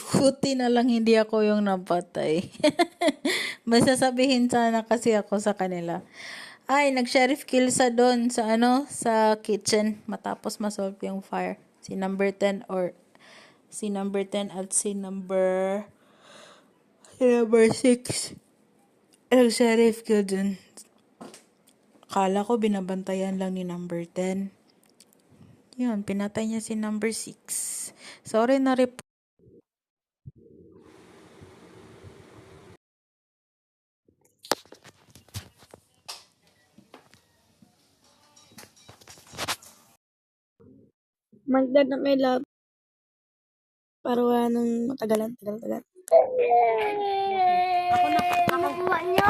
Buti na lang hindi ako yung napatay. May sasabihin sana kasi ako sa kanila. Ay, nag-sheriff kill sa doon sa sa kitchen matapos ma-solve yung fire. Si number 10 or si number 10 at si number 6. Nag-sheriff kill dun. Kala ko binabantayan lang ni number 10. Yun, pinatay niya si number 6. Sorry na report. Magdad na may love. Para wala nang matagalan. Kinukuha niyo.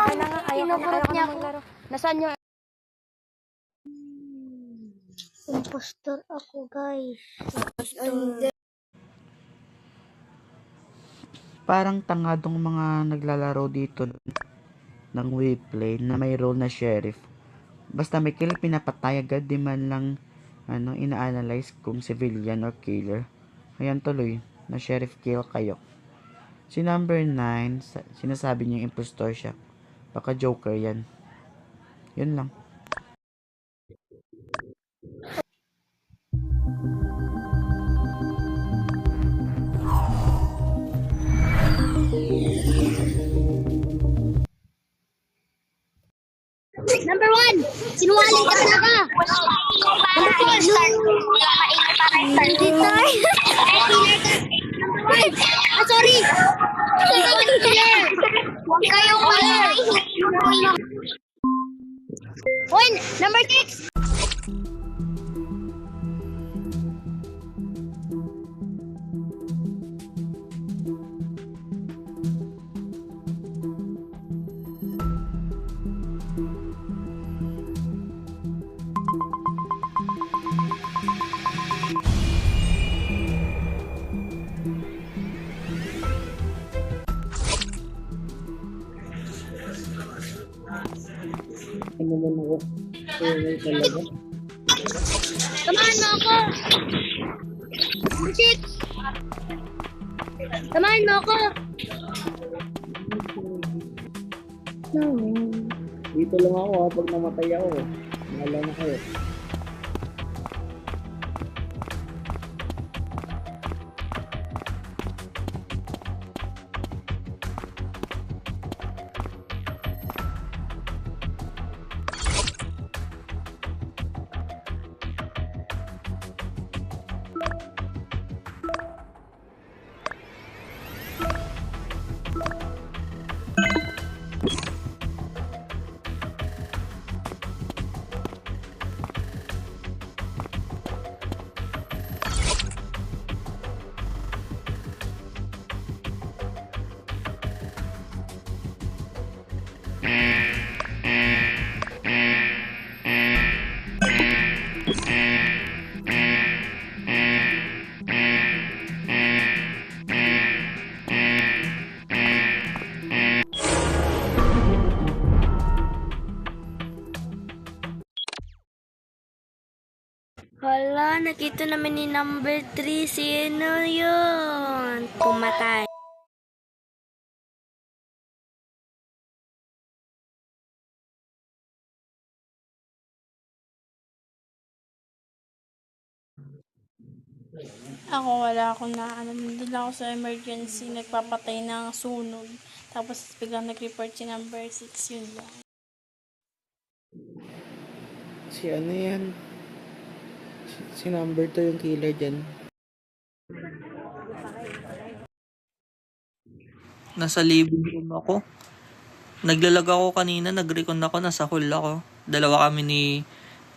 Kinukurot niya ako. Nasaan yung impostor ako, guys. Parang tangadong mga naglalaro dito ng Wayplay na may role na sheriff. Basta may kill, pinapatay agad, di man lang ina-analyze kung civilian or killer. Ayan tuloy, na sheriff kill kayo. Si number 9, sinasabi niya impostor siya. Baka joker yan. Yun lang. Number 1, sinungaling ka talaga. Number 4, start. Dito. Sorry. Huwag kayong killer. Point, number 6. Samahan mo ako. Shit. Samahan mo ako. Dito lang ako pag namatay ako. Wala na kayo. Hala, nakita namin ni number 3. Sino yun? Pumatay. Ako wala akong naalam. Doon ako sa emergency, nagpapatay ng sunog. Tapos biglang nag-report si number 6, yun lang. Si ano yan? Si number 2 yung killer dyan. Nasa living room ako. Naglalag ako kanina, nag-recon ako, nasa hall ako. Dalawa kami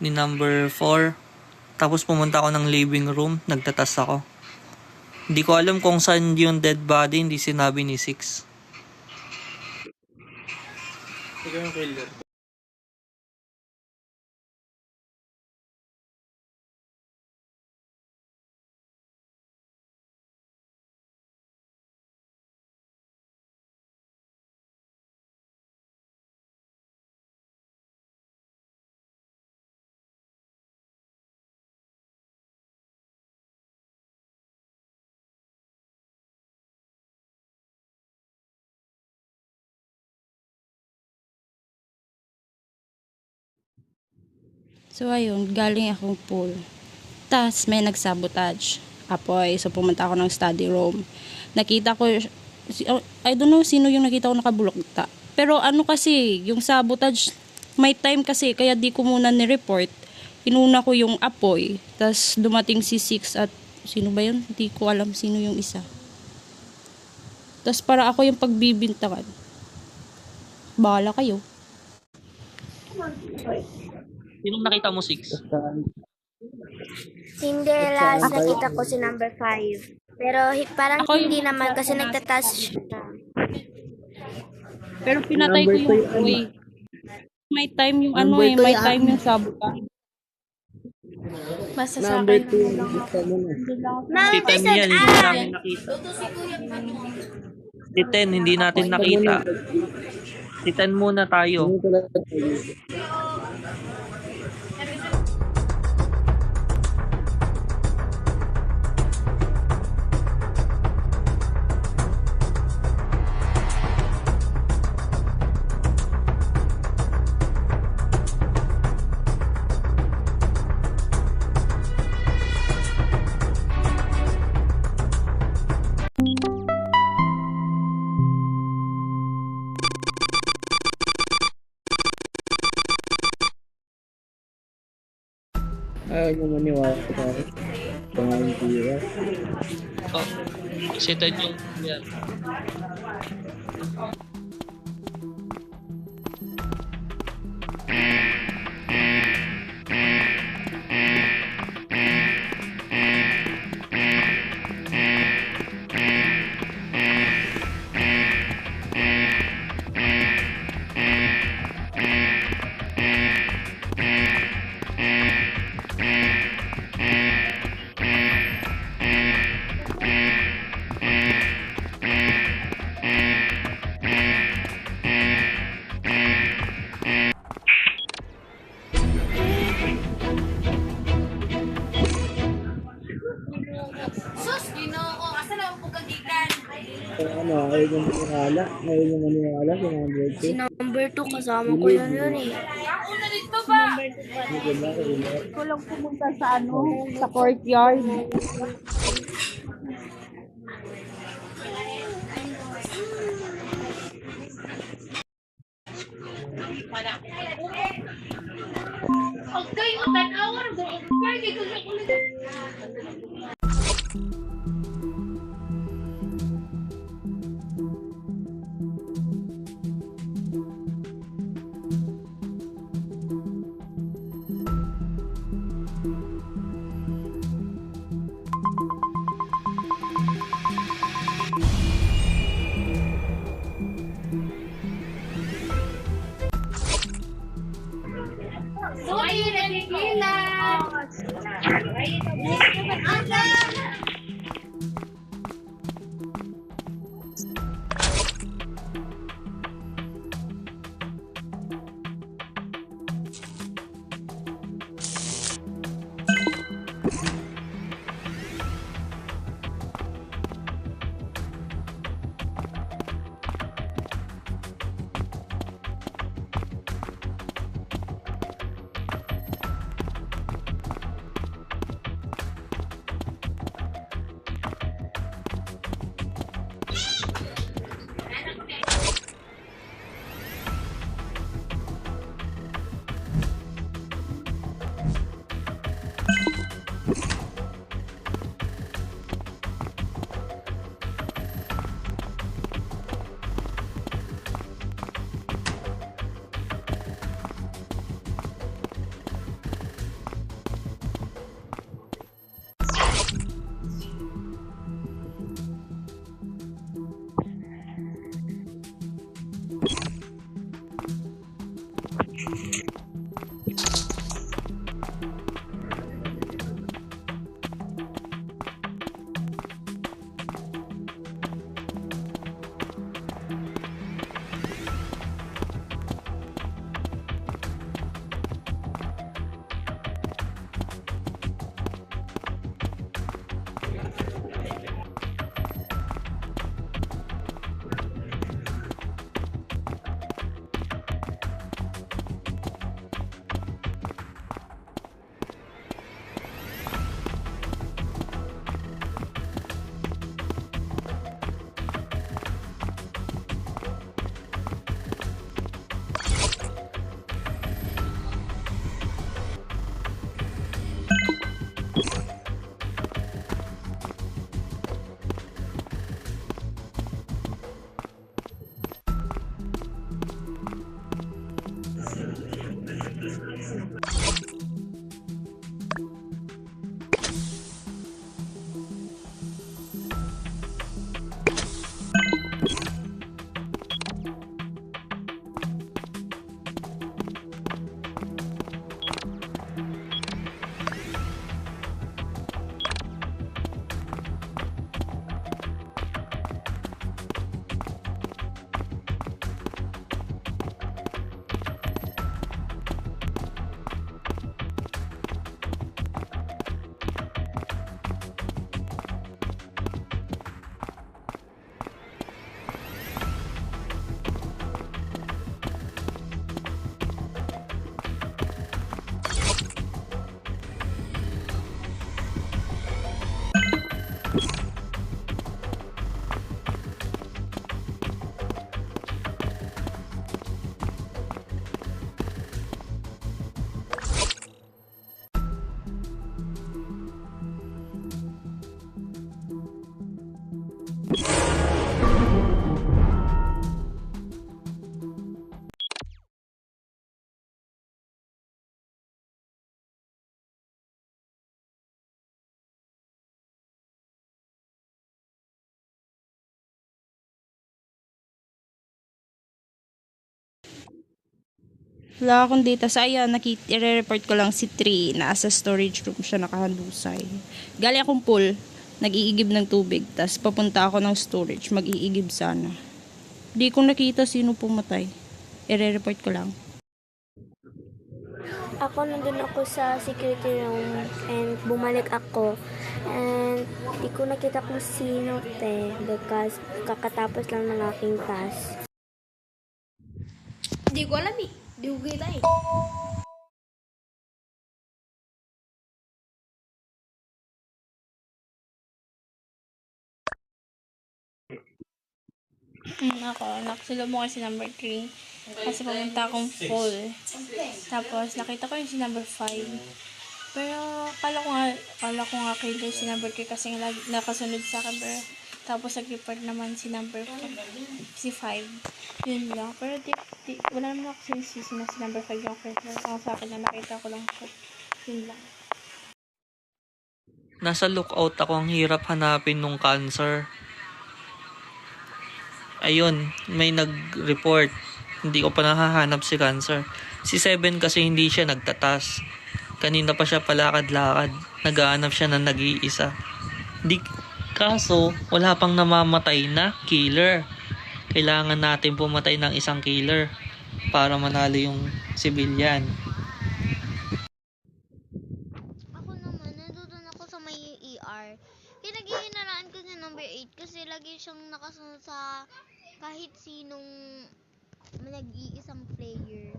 ni number 4. Tapos pumunta ako ng living room, nagtatas ako. Hindi ko alam kung saan yung dead body, hindi sinabi ni 6. Ikaw yung killer. So ayun, galing akong pool. Tas may nagsabotage. Apoy, so pumunta ako ng study room. Nakita ko, I don't know sino yung nakita ko nakabulokta. Pero ano kasi, yung sabotage, may time kasi, kaya di ko muna ni-report. Inuna ko yung apoy. Tas dumating si Six at, sino ba yun? Di ko alam sino yung isa. Tas para ako yung pagbibintangan. Bahala kayo. Sinong nakita mo, 6? Hindi, last nakita ko si number 5. Pero parang hindi naman kasi nagtatas siya. Pero pinatay ko yung apoy. May time yung ano eh, may time yung sabotage. Basta sa akin, Si 10 yan, hindi namin nakita. Si 10, hindi natin nakita. Si 10 muna tayo. Ayaw nyo maniwala sa akin. Pangalan tira. Oh, si 10 yung yan. Ano, ayaw nyo maniwala. Ayaw nyo maniwala sa number 2. Si number 2 kasama ko na yun eh. Ko lang pumunta sa ano, sa courtyard. Wala akong data. Sa ayan, i-report ko lang si Tree. Nasa storage room siya nakahandusay. Galing akong pool. Nag-iigib ng tubig. Tapos papunta ako ng storage. Mag-iigib sana. Di ko nakita sino pumatay. I-report ko lang. Ako nandun ako sa security room and bumalik ako. And di ko nakita kung sino because kakatapos lang ng aking task. Hindi ko alam eh. Hindi ko kita eh. Ako, nakasalubong ko si number 3. Kasi pumunta akong pool. Tapos, nakita ko yung si number 5. Pero, kala ko nga killer si number 3 kasi nakasunod sa akin. Pero, tapos, nag-report naman si number 5. Si 5. Yun lang. Pero, wala naman ako sinisisi na si number 5 yung killer. Ang sa akin na nakita ko lang po. Yun lang. Nasa lookout ako, ang hirap hanapin nung cancer. Ayun, may nag-report. Hindi ko pa nahahanap si cancer. Si 7 kasi hindi siya nagtatas. Kanina pa siya palakad-lakad. Naghahanap siya na nag-iisa. Kaso, wala pang namamatay na killer. Kailangan natin pumatay ng isang killer para manalo yung civilian. Ako naman, nandun ako sa may ER. Pinag-iinaraan ko si number 8 kasi lagi siyang nakasunod sa kahit sinong nag-iisang player.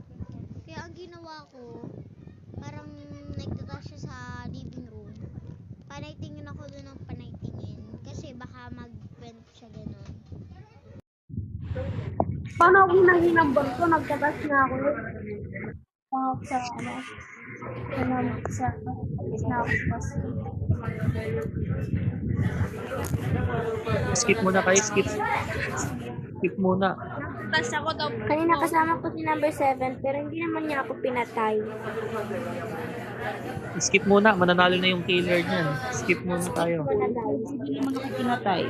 Kaya ang ginawa ko, parang nagtataas siya sa living room. Panaytingin ako doon ng panaytingin kasi baka mag-vent siya ganun. Paano ako hinang-hinambang ko? Nagtatas na ako. Skip muna kayo, skip. Skip muna. Kanina kasama ko si number 7 pero hindi naman niya ako pinatay. Skip muna, mananalo na yung killer niyan. Skip muna tayo. Hindi naman ako pinatay.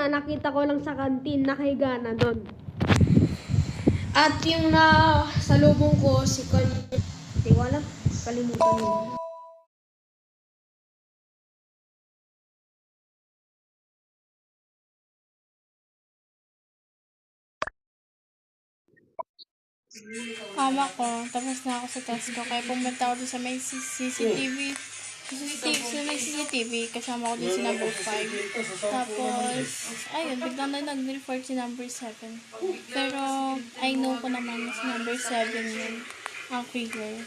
na nakita ko lang sa kantin, nakahiga na doon. At yung na salubong ko, si hindi ko alam, kalimutan mo. Mama ko, tapos na ako sa test ko. Kaya pumunta ako dun sa may CCTV. Sa may CCTV, kasama ko din si number 5. Tapos, ayun, biglang na nag-report si number 7. Pero, I know ko naman na si number 7 yun. Ang figure.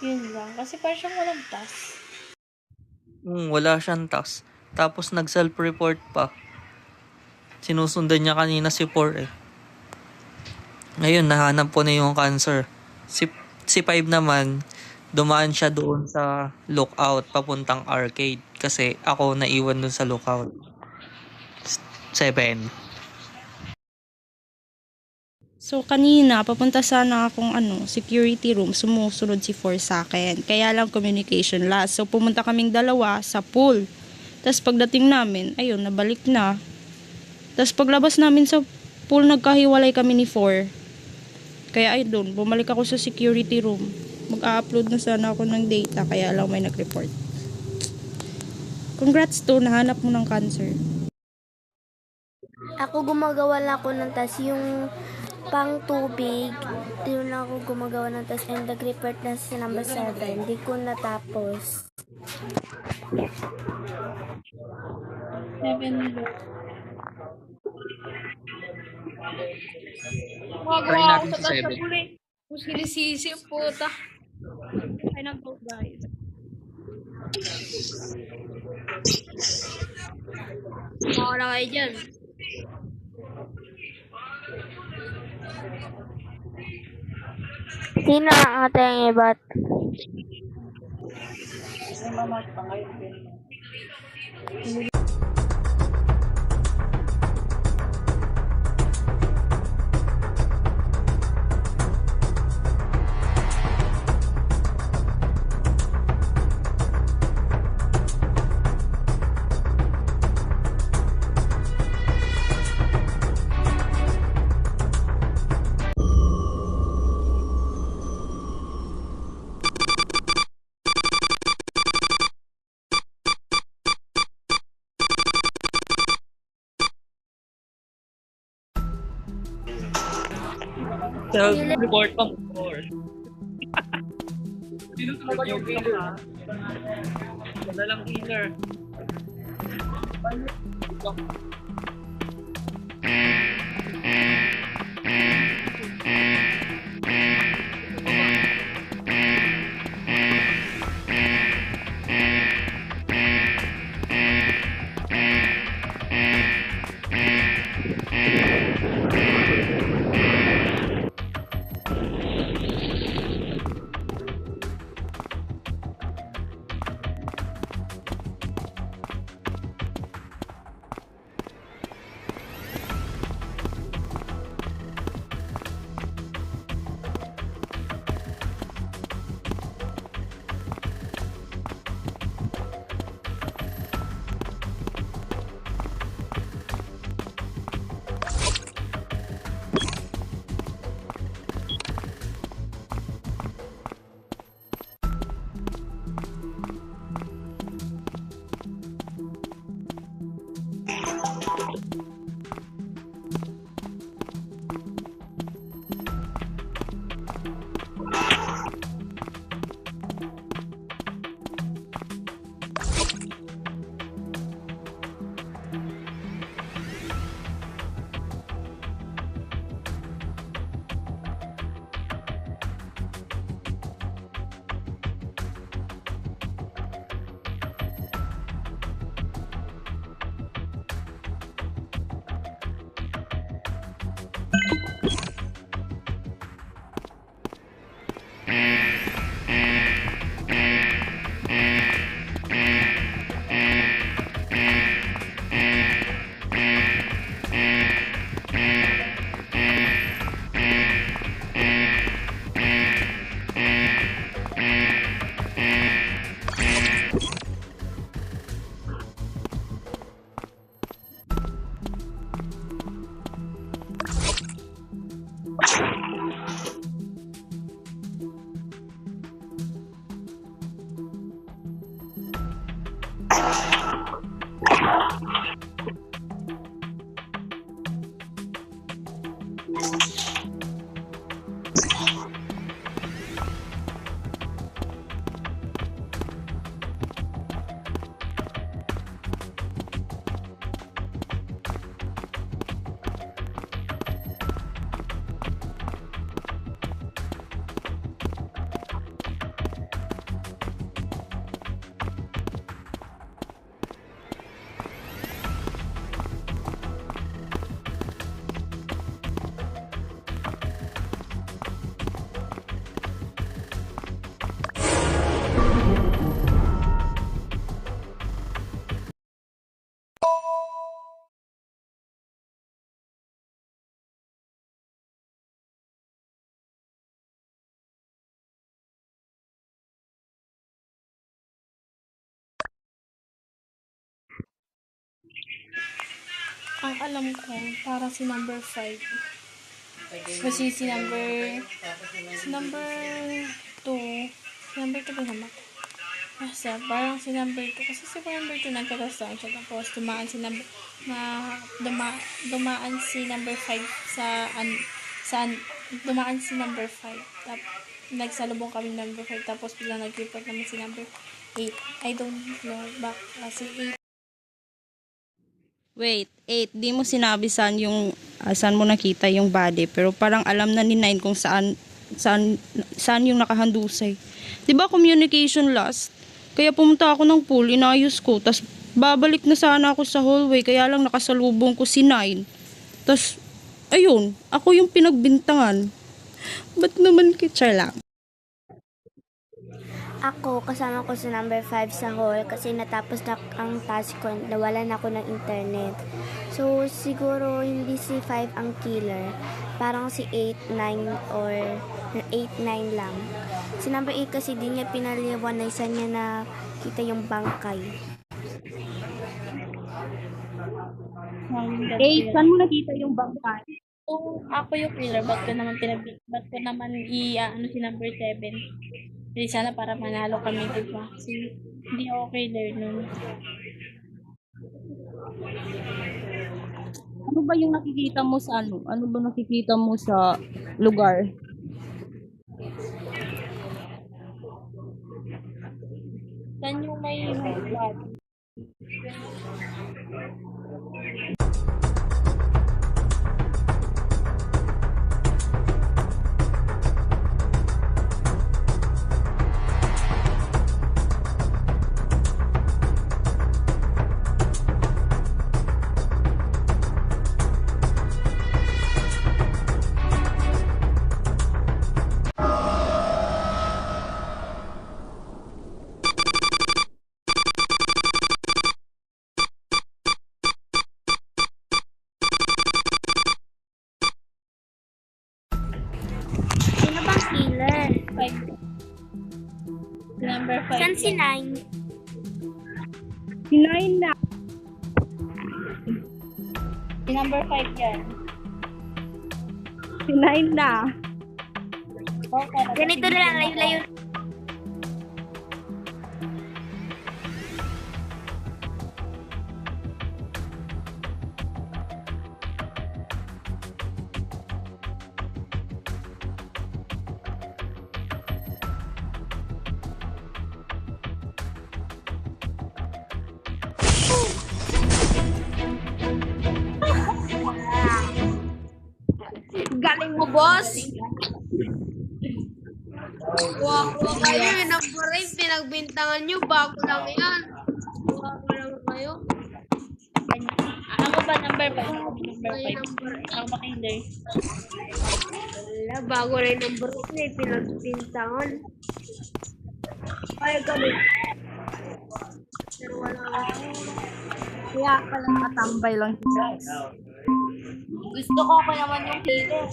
Yun lang. Kasi parang siyang walang task. Wala siyang task. Tapos nag-self-report pa. Sinusundan niya kanina si 4 eh. Ngayon, nahanap ko na yung cancer. Si 5 naman, dumaan siya doon sa lookout papuntang arcade. Kasi ako naiwan doon sa lookout. 7. So kanina, papunta sana akong security room, sumusunod si 4 sa akin. Kaya lang communication lost. So pumunta kaming dalawa sa pool. Tapos pagdating namin, ayun, nabalik na. Tapos paglabas namin sa pool, nagkahiwalay kami ni 4. Kaya ayun, bumalik ako sa security room. Mag-upload na sana ako ng data, kaya lang may nag-report. Congrats to, nahanap mo ng cancer. Ako gumagawa lang ako ng task, yung pang tubig, yun lang ako gumagawa ng task, and nag-report na si number 7. Hindi ko natapos. 7 look. Try natin si 7. Kung sinisisi, puta. Ay, nag-vote guys. Mawala kayo dyan. Sino ang ating ibat? Self-report pa mo. Sino ba yung killer? Madalang killer. ang alam ko, parang si number 5. Kasi si number 2. Si number 2 ba naman? Kasi parang si number 2. Kasi si number 2 nagkakasahan siya. Tapos dumaan si number, dumaan si number 5 dumaan si number 5. Tapos nagsalubong kami number 5. Tapos biglang nag-report naman si number 8. I don't know. Si 8. Wait, 8, di mo sinabi saan yung saan mo nakita yung body, pero parang alam na ni 9 kung saan yung nakahandusay. 'Di ba communication lost? Kaya pumunta ako ng pool, inayos ko, tas babalik na sana ako sa hallway, kaya lang nakasalubong ko si 9. Tas ayun, ako yung pinagbintangan. Ba't naman kitsa lang? Ako, kasama ko si number 5 sa hall kasi natapos na ang task ko, nawalan ako ng internet. So, siguro hindi si 5 ang killer. Parang si 8, 9 or 8, 9 lang. Si number 8 kasi di niya pinaliwanasan niya na kita yung bangkay. 8, saan mo nakita yung bangkay? Kung ako yung killer, ba't ko naman ano si number 7? Hindi sana para manalo kami, diba? Kasi hindi ako killer nun. Ano ba yung nakikita mo sa ano? Ano ba nakikita mo sa lugar? Saan yung may body? Sino bang killer? 5. Si number 5. Saan si 9? Si 9 na. Si number 5 yan. Si 9 na. Okay. Ganito na lang, layo-layo. Galing mo, boss! Wah kayo, yung number 8, pinagbintangan nyo, bago lang yan. Wah lang kayo. Ako ba number 5? Number 5. Ako ba killer? Wala, bago na yung number 8 na pinagbintangan. Kaya kami. Pero wala Kaya palang katambay lang siya. Gusto ko pa naman yung killer.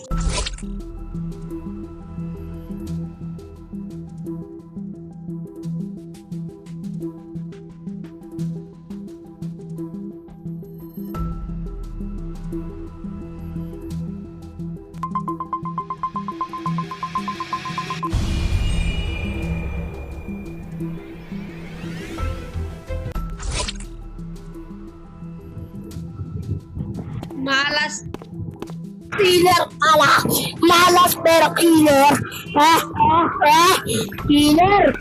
malas. Killer pala. Malas pero killer. Killer.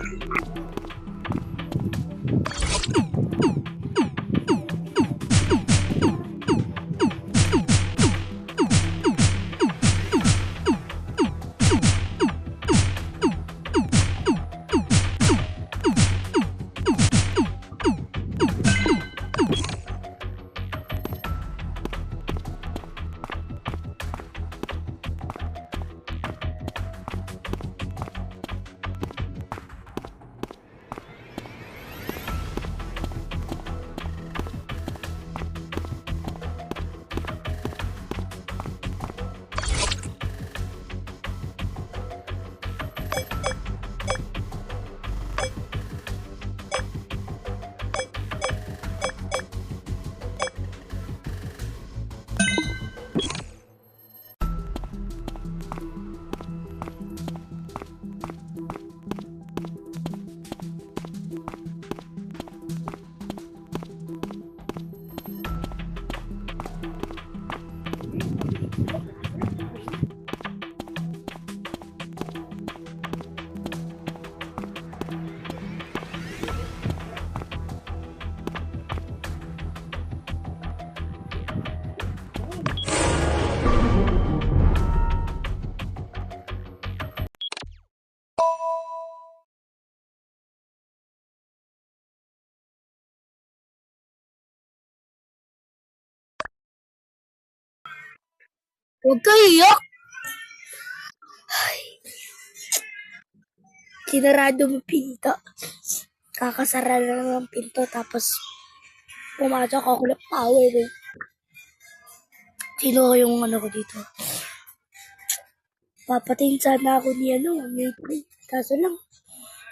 Huwag kayo iyak. Kinarado mo pinto. Kakasara na lang ang pinto tapos pumasok ako ng power eh. Sino yung ano ko dito? Papatayin sana ako ni April. Kaso lang,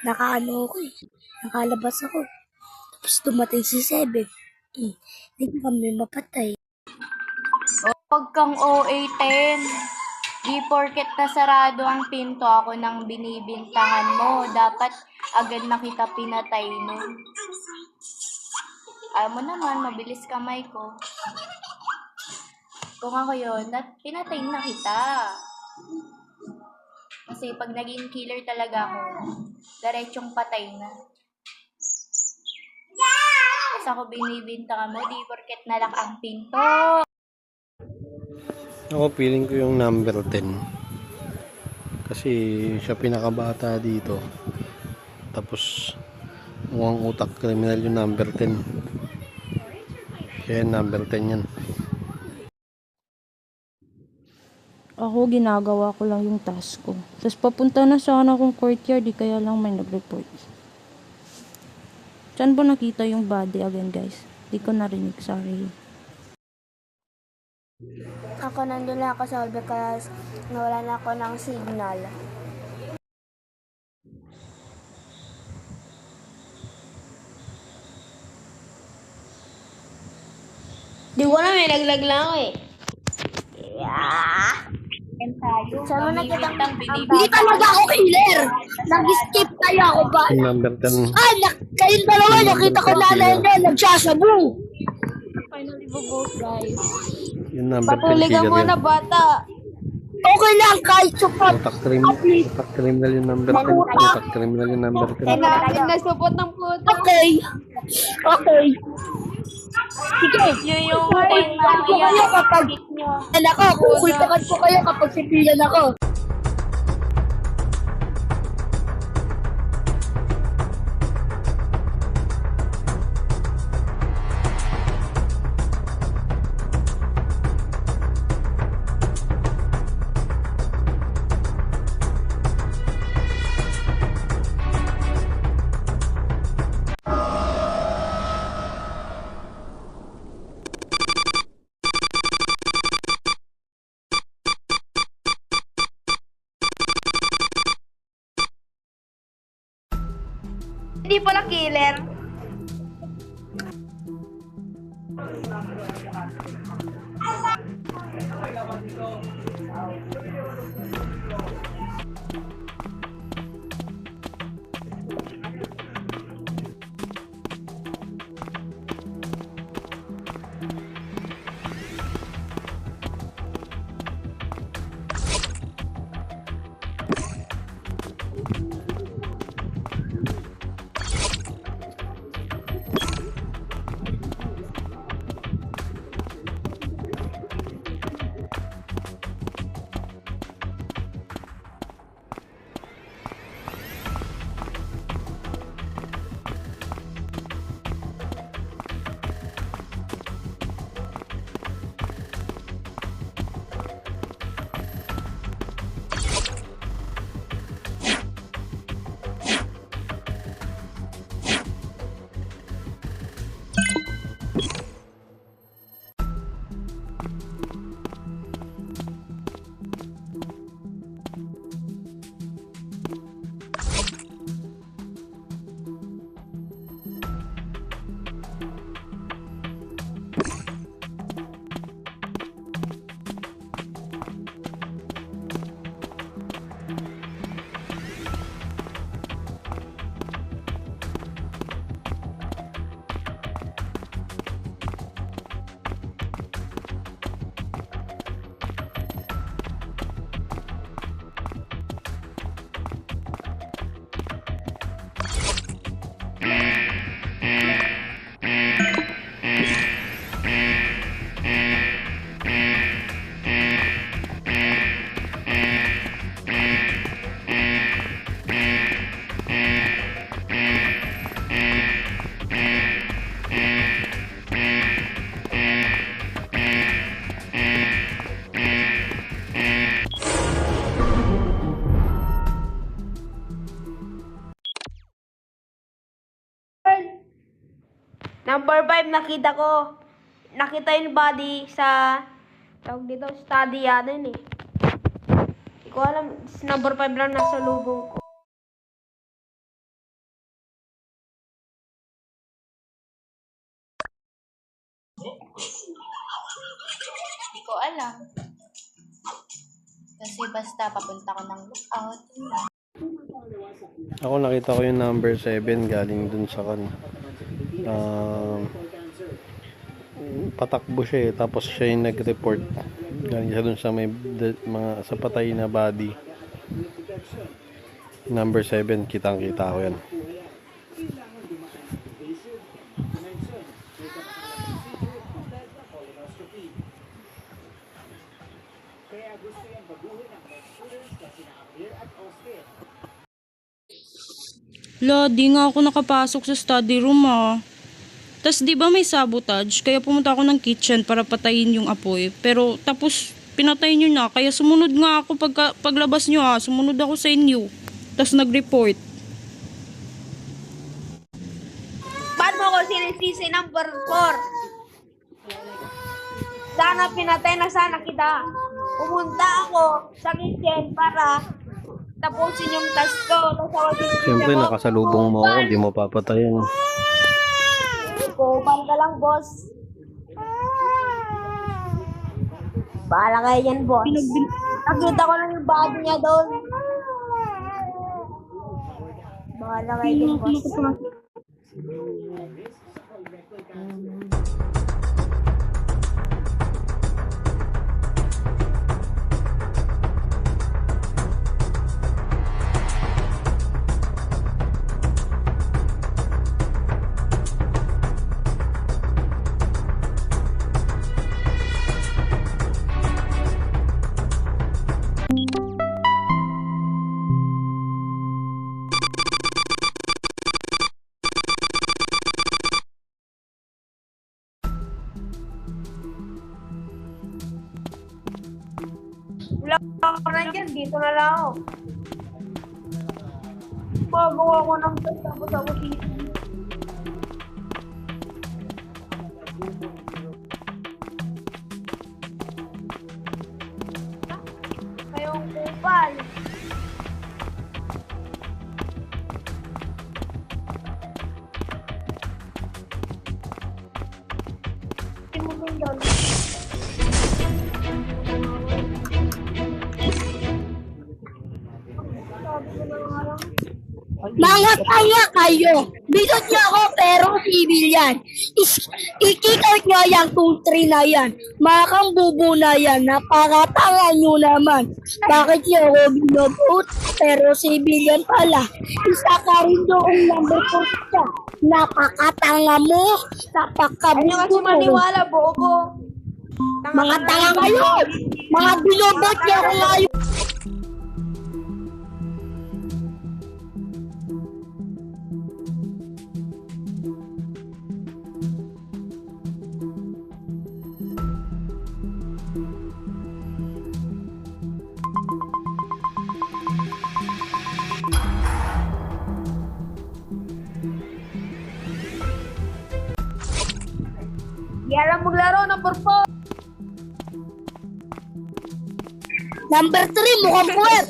nakaano ako eh. Nakalabas ako. Tapos dumating si Seven. Hindi kami mapatay. Huwag kang OA10. Di porket nasarado ang pinto ako nang binibintangan mo. Dapat agad na kita pinatay nun. Alam mo naman, mabilis kamay ko. Kung ako yun, pinatay na kita. Kasi pag naging killer talaga ako, diretsong patay na. Kasi ako binibintangan mo, di porket nalak ang pinto. Ako feeling ko yung number 10. Kasi siya pinakabata dito. Tapos mukhang utak criminal yung number 10. Kaya number 10 yan. Ako, ginagawa ko lang yung task ko. Tapos papunta na sana akong courtyard, di kaya lang may nag-report. Saan ba nakita yung body again, guys? Di ko narinig, sorry. Ako nandun lang ako sa hall because nawala na ako ng signal. Di ko na may laglag lang ako eh. Saan mo nakita Hindi talaga ako killer. Nag-skip tayo ako ba? Yung number 10. Kayong dalawa, nakita ko nanay niya, nagsasabu. Finally, vote, guys. Yung number 10 Patuloy ka killer muna, yan. bata. Okay lang, kahit support. Utak criminal yung number 10. Utak criminal yung number 10. Nasupot ng puto. Okay. Okay. Sige. Yun yung Kukultakan ko kayo kapag kukultakan ko kayo kapag sipilan ako. Hindi pala killer. Number 5, nakita yung body sa, tawag dito, study yan eh. Hindi ko alam, number 5 lang nasa lubong ko. Hindi ko alam. Kasi basta papunta ko ng lookout. Ako nakita ko yung number 7 galing dun sa kan. Patakbo siya eh. Tapos siya yung nag-report. Galing siya dun sa may mga sa patay na body. Number 7, kitang-kita ko yan. La, di nga ako nakapasok sa study room Tas di ba may sabotage, kaya pumunta ako ng kitchen para patayin yung apoy. Pero tapos pinatay nyo na, kaya sumunod nga ako paglabas nyo sumunod ako sa inyo. Tas nag-report. Ba't mo ko sinisisi number 4? Sana pinatay na sana kita. Pumunta ako sa kitchen para tapusin yung task ko. Siyempre nakasalubong mo ako, di mo papatayin. Kupan ka lang, boss. Bahala kayo yan, boss. Nakita ko lang yung body niya doon. Bahala kayo yan, boss. Wala ako nandyan, dito na lang ako. Magawa ko ng test, tapos ako dito. Kayong kupal. Tingnan doon. Mga tanga kayo. Bigot niyo ako pero civilian. I-kick-out niyo yan, 2-3 na yan. Mga kang bubo na yan. Napakatanga niyo naman. Bakit niyo ako binobot? Pero civilian pala. Isa ka rin doon number 4 ka. Napakatanga mo. Ano kasi maniwala, bobo? Mga tanga kayo. Mga binobot niyo ako ngayon. Di alam maglaro, number 4. Number 3, mukhang puwet.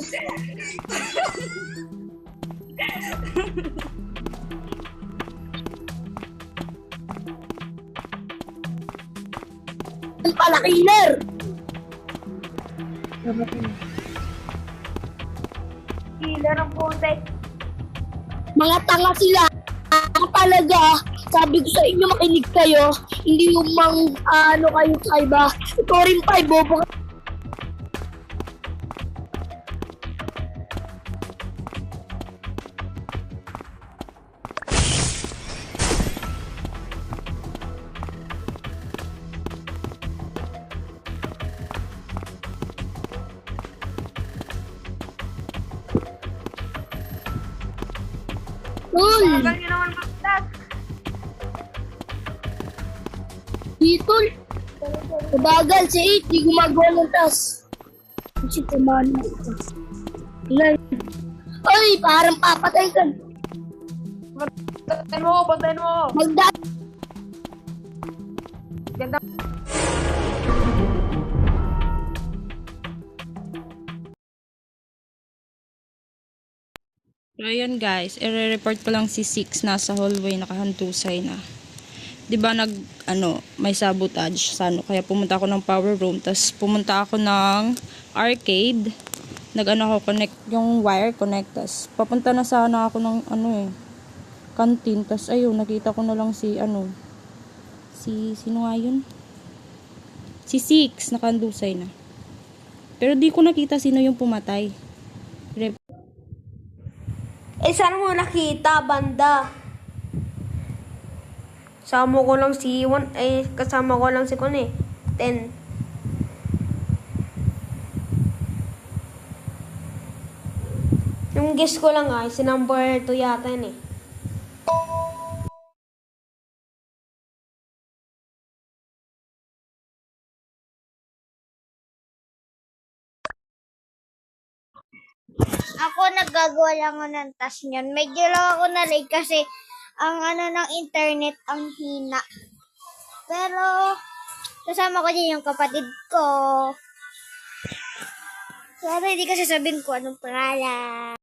Ang pala killer. Killer ang putek. Mga tanga sila. Talaga, sabi ko sa inyo makinig kayo. Hindi yung kayo sa iba. Ito rin pa, bobo. Bagal nyo naman magtas. Dito. Kabagal si 8, di gumagawa ng task. Kasi kumano ito. Ay, parang papatay ka. Bantayin mo. Ganda. So, ayan guys, i-report ko lang si Six nasa hallway, nakahantusay na. 'Di ba may sabotage sa kaya pumunta ako ng power room, tapos pumunta ako ng arcade. Connect yung wire connect, tas papunta na sana ako ng canteen, tas ayun, nakita ko na lang si sino nga yun? Si Six, nakahandusay na. Pero di ko nakita sino yung pumatay. Saan mo nakita, banda? Kasama ko lang si 10. Yung guess ko lang si number 2 yata yun eh. Ako naggagawa lang ako ng task niyan. Medyo lang ako na-late kasi ang ng internet ang hina. Pero kasama ko din yung kapatid ko. Pero hindi ko sasabihin ko anong pangalan.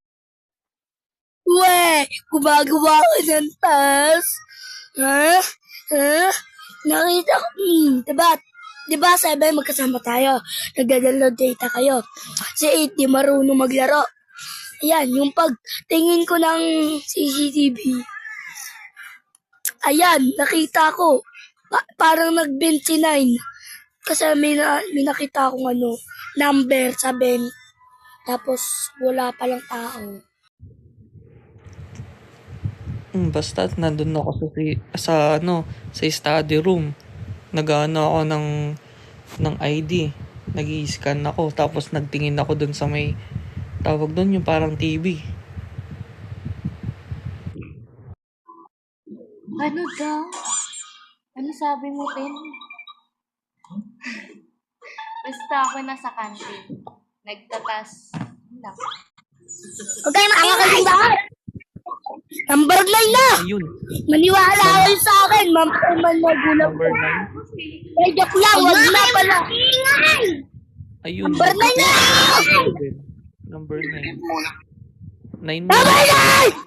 We, gumagawa ka ng task? Ha? Nakita ko, diba 7 magkasama tayo, nagda-download data kayo. Si 8 di marunong maglaro. Ayan, yung pagtingin ko ng CCTV, ayan, nakita ko, parang nag-29. Kasi may nakita akong number 7. Tapos wala palang tao. Basta nandun ako sa study room. Nag-ano ako ng ID. Nag-i-scan ako, tapos nagtingin ako dun sa may tawag dun yung parang TV. Ano daw? Ano sabi mo, Pen? Basta ako nasa kantin. Nagtatas. Huwag kayo makakagaling ba? Number 9 na! Ayun. Maniwala kayo sa akin, man magulang ko. Number 9. Eh, joke lang, wag na pala. Ayun. Number 9 na! Number 9. 9 Number 9!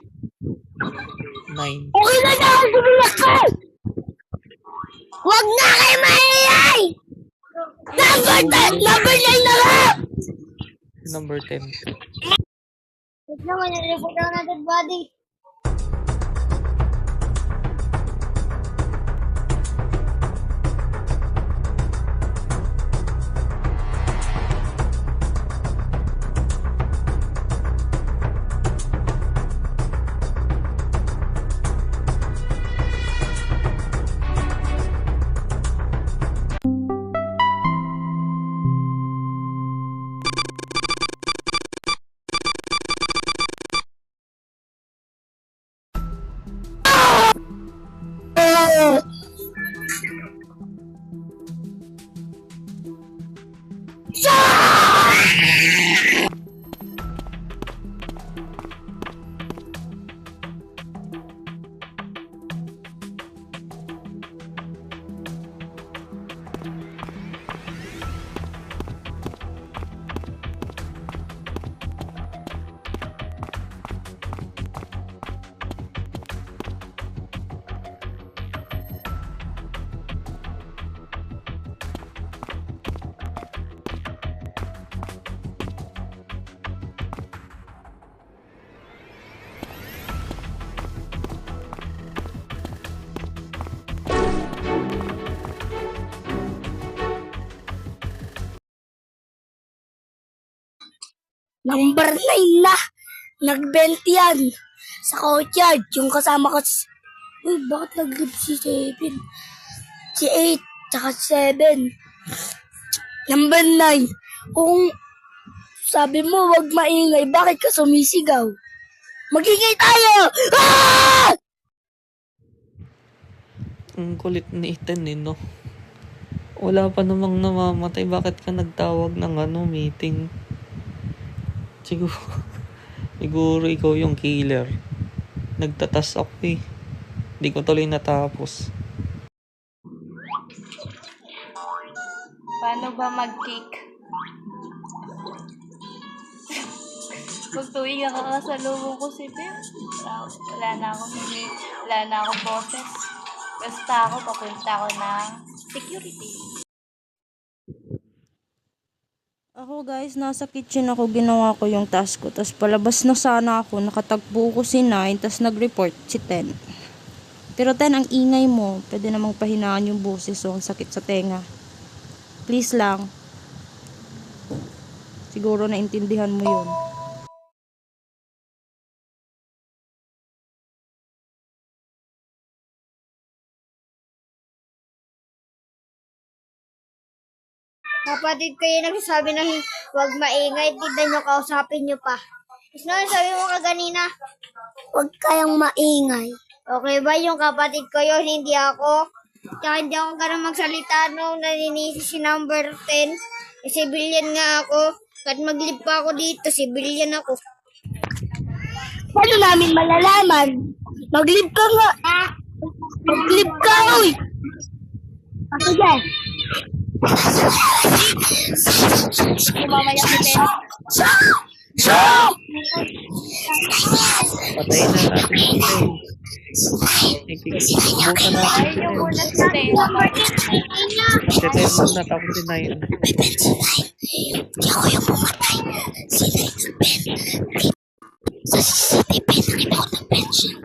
9. Okay na na, sumiyak ko! Wag na kayo maingay! Number 9 na lang! Number 10. Wait lang, nare-report ako na dead body. Number 9 na! Nag-20 yan! Sa courtyard, yung kasama ko. Uy, bakit nag-leave si 7? Si 8, tsaka si 7. Number 9, kung sabi mo wag maingay, bakit ka sumisigaw? Magingay tayo! Ah! Ang kulit ni Ethan no? Wala pa namang namamatay. Bakit ka nagtawag ng meeting? Siguro ikaw yung killer. Nagtatas ako eh. Hindi ko tuloy natapos. Paano ba mag-cake? Kung tuwing nakakasalubong ko si Tim, wala na akong boses. Basta ako, papunta ako ng security. Ako guys, nasa kitchen ako, ginawa ko yung task ko. Tapos palabas na sana ako, nakatagpo ko si 9, tapos nag-report si 10. Pero 10, ang ingay mo. Pwede namang pahinaan yung boses o ang sakit sa tenga. Please lang. Siguro naintindihan mo yun. Kapatid ko yung nagsasabi na huwag maingay, tignan nyo, kausapin nyo pa. Snow, sabi mo ka ganina, Huwag kayong maingay. okay ba yung kapatid ko yun, hindi ako? Tsaka hindi ako ganun magsalita nung naninisi si number 10. Civilian nga ako. Kahit mag-live pa ako dito, civilian ako. Paano namin malalaman? Mag-live ka nga. Mag-live ka, uy! Ako dyan. Mamaya si Tim. Patayin na natin si Tim. Bukan natin Ayun yung muna si Tim. si Tim muna, tapos si Nine. Hindi ako yung pumatay. Si Nine ang pen. Sa CCTV, nakita ko ng pension.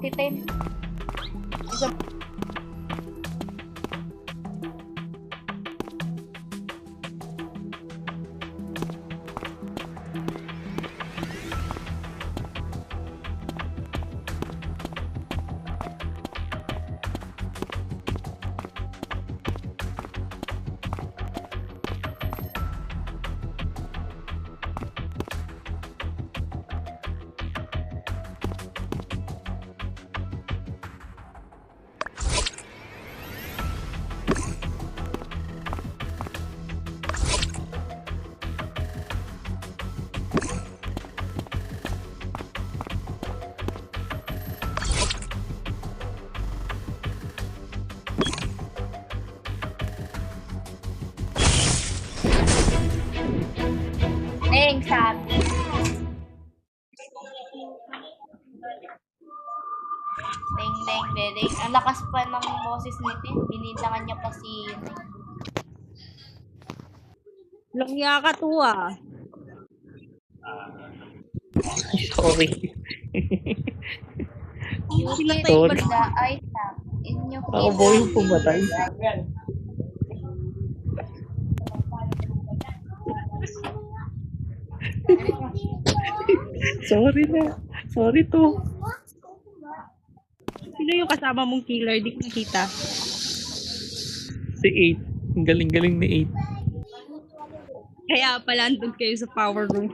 Si Tim. Deng, sabi. Deng, deng, deng. Ang lakas pa ng boses ni Tim. Binintangan niya pa si... Langya ka to ah. Sorry. Pinatay Sorry. pa the item in your Ako po yung pumatay. Sorry na. Sorry to. Sino yung kasama mong killer? Di ko nakita. Si 8. Ang galing-galing ni 8. Kaya pala andun kayo sa power room.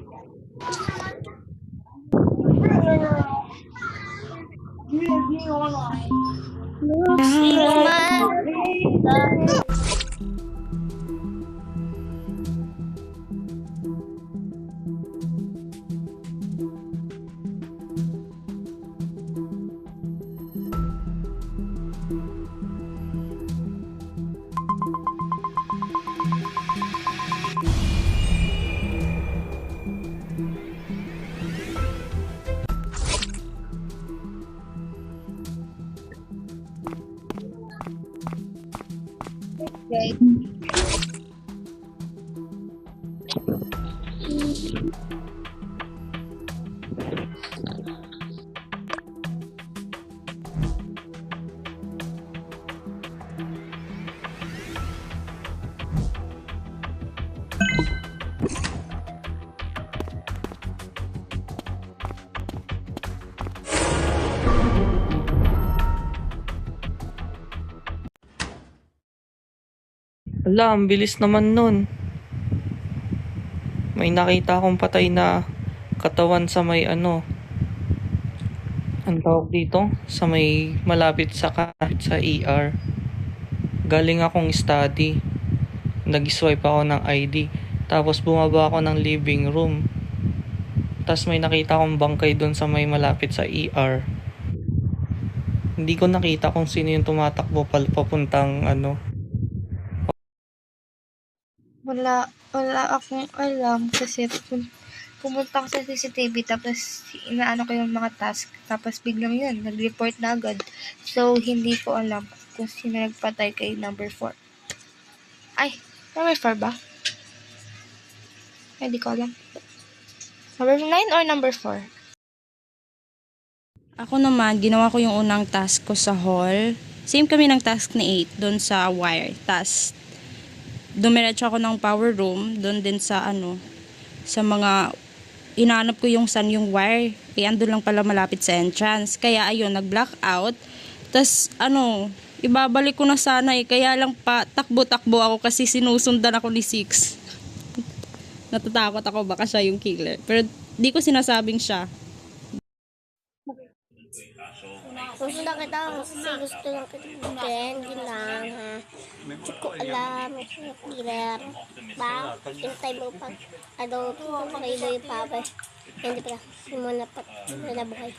Ala, ang bilis naman nun. May nakita akong patay na katawan sa may ano, ang tawag dito, sa may malapit sa ER. Galing akong study. Nag-swipe ako ng ID. Tapos bumaba ako ng living room. Tapos may nakita akong bangkay doon sa may malapit sa ER. Hindi ko nakita kung sino yung tumatakbo papuntang ano. Wala akong alam kasi pumunta ako sa CCTV tapos inaano ko yung mga task tapos biglang yun, nag-report na agad. So, hindi ko alam kung sino nagpatay kay number 4. Ay, number 4 ba? Hindi ko alam. Number 9 or number 4? Ako naman, ginawa ko yung unang task ko sa hall. Same kami ng task ni 8 doon sa wire. Tapos, dumiretso ako ng power room, doon din sa sa mga, inaanap ko yung saan yung wire. Andun lang pala malapit sa entrance. Kaya ayun, nag-blackout. Tapos, ibabalik ko na sana Kaya lang pa, takbo-takbo ako kasi sinusundan ako ni Six. Natatakot ako baka siya yung killer. Pero, di ko sinasabing siya. Susundan kita kasi gusto lang kita yun lang ha. Hindi ko alam yung killer. Ba? Hintay mo pa. Kayo yung papa. Hindi pala. Hindi mo nabuhay.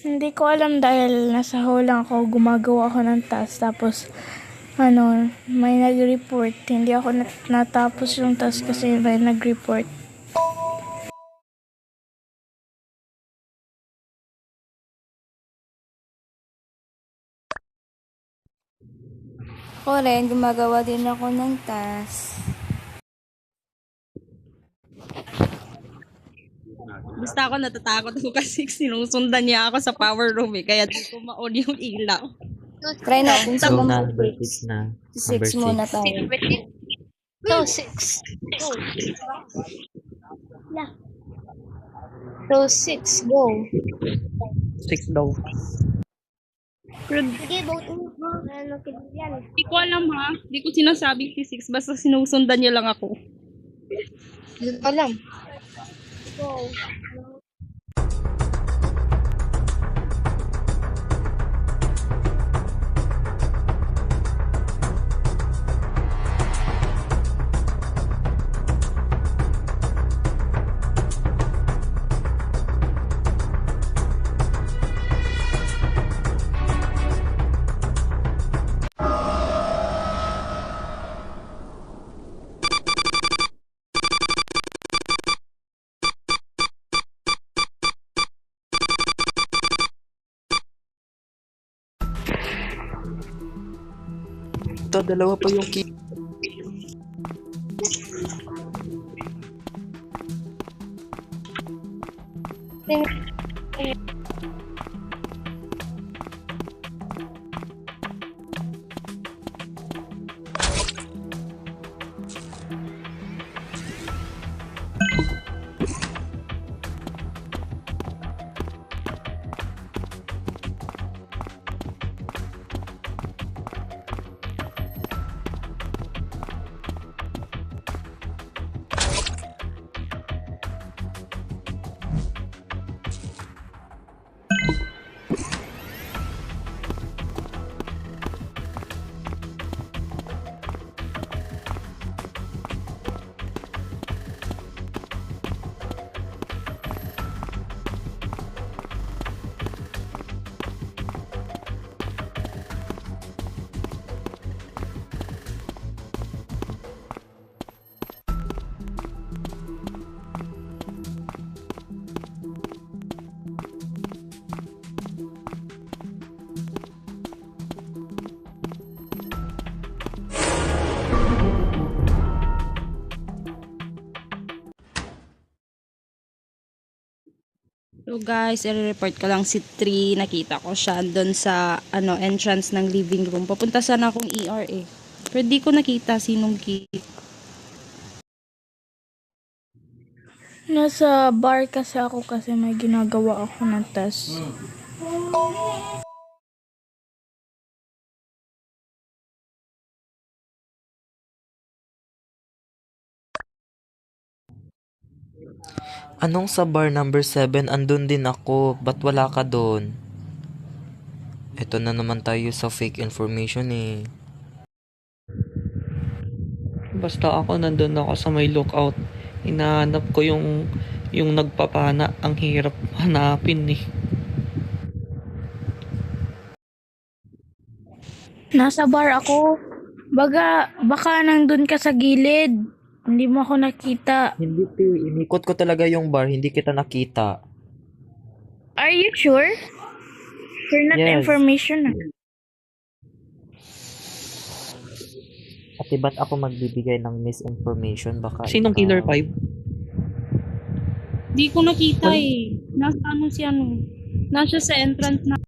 Hindi ko alam dahil nasa hall lang ako, gumagawa ako ng task. Tapos, may nag-report. Hindi ako natapos yung task kasi may nag-report. Ako rin, gumagawa din ako ng task. Basta ako natatakot ako kasi sinusundan niya ako sa power room Kaya di ko ma-on yung ilaw. Try natin sa So, number number 6. 6 na. Si 6 muna tayo. So, 6. So, 6, go. 6 daw. Sige, vote mo. Yan. Hindi ko alam ha. Hindi ko sinasabing si 6. Basta sinusundan niya lang ako. Hindi ko alam. Go. Ito, dalawa pa yung key. So guys, i-report ko lang si 3. Nakita ko siya doon sa entrance ng living room. Papunta sana akong ER Pero di ko nakita sinong key. Nasa bar kasi ako kasi may ginagawa ako ng test. Anong sa bar number 7? Andun din ako. Ba't wala ka doon? Ito na naman tayo sa fake information eh. Basta ako nandun ako sa may lookout. Hinahanap ko yung nagpapana. Ang hirap hanapin eh. Nasa bar ako. Baka nandun ka sa gilid. Hindi mo ako nakita. Hindi te, inikot ko talaga yung bar, hindi kita nakita. Are you sure? For not Yes. information. Ate, ba't ako magbibigay ng misinformation? Baka Sinong ikaw- Killer 5? Di ko nakita eh. Nasa sa entrance na.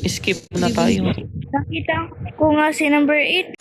Skip na tayo. Nakita ko nga si number 8.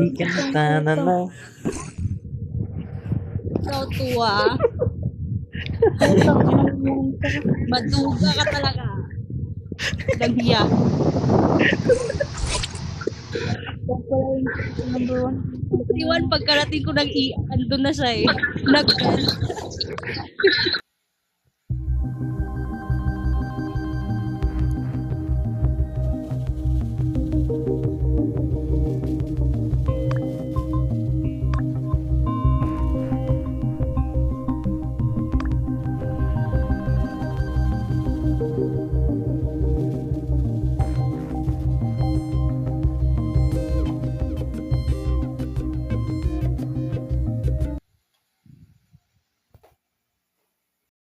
Di ka na na. Ikaw tuwa. Maduga ka talaga. Naghiya. Number 1. Iwan pagkarating ko andun na siya eh.